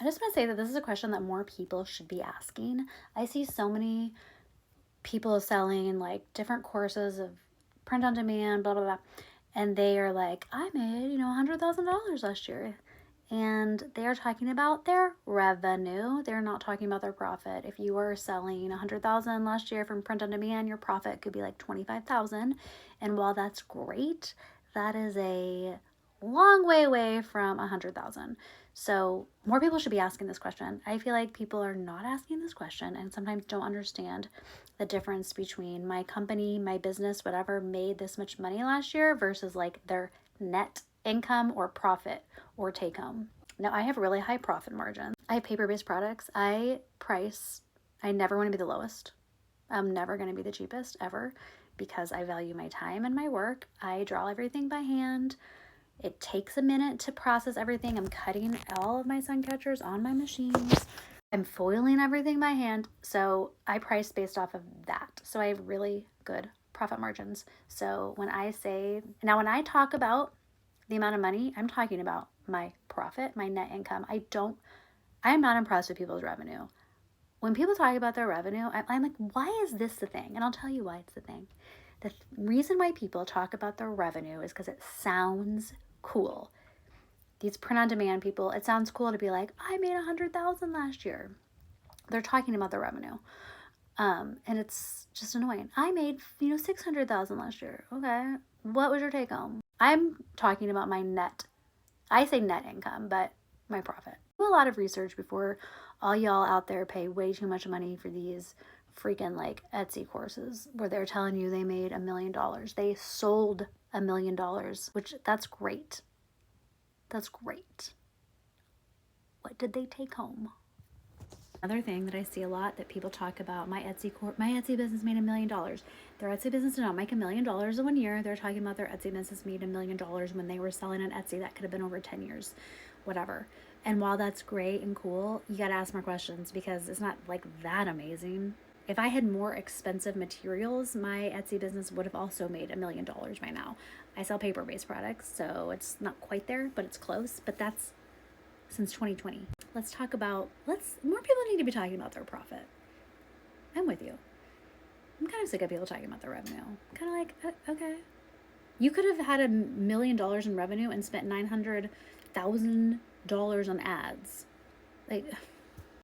I just want to say that this is a question that more people should be asking. I see so many people selling like different courses of print on demand, blah, blah, blah. And they are like, I made, $100,000 last year. And they are talking about their revenue. They're not talking about their profit. If you were selling 100,000 last year from print on demand, your profit could be like 25,000. And while that's great, that is a long way away from 100,000. So more people should be asking this question. I feel like people are not asking this question and sometimes don't understand the difference between my company, my business, whatever made this much money last year versus like their net income or profit or take home. Now I have really high profit margins. I have paper-based products. I never want to be the lowest. I'm never going to be the cheapest ever because I value my time and my work. I draw everything by hand. It takes a minute to process everything. I'm cutting all of my sun catchers on my machines. I'm foiling everything by hand. So I price based off of that. So I have really good profit margins. So when I talk about the amount of money, I'm talking about my profit, my net income. I am not impressed with people's revenue. When people talk about their revenue, I'm like, why is this the thing? And I'll tell you why it's the thing. The reason why people talk about their revenue is because it sounds cool. These print on demand people, it sounds cool to be like, I made 100,000 last year. They're talking about their revenue. And it's just annoying. I made, 600,000 last year. Okay. What was your take home? I'm talking about my net. I say net income, but my profit. Do a lot of research before all y'all out there pay way too much money for these freaking like Etsy courses where they're telling you they made $1 million. They sold $1 million, which that's great. That's great. What did they take home? Another thing that I see a lot that people talk about, my Etsy business made $1 million. Their Etsy business did not make $1 million in 1 year. They're talking about their Etsy business made $1 million when they were selling on Etsy. That could have been over 10 years, whatever. And while that's great and cool, you got to ask more questions because it's not like that amazing. If I had more expensive materials, my Etsy business would have also made $1 million by now. I sell paper-based products, so it's not quite there, but it's close. But that's since 2020. More people need to be talking about their profit. I'm with you. I'm kind of sick of people talking about their revenue. I'm kind of like, okay. You could have had $1 million in revenue and spent $900,000 on ads. Like,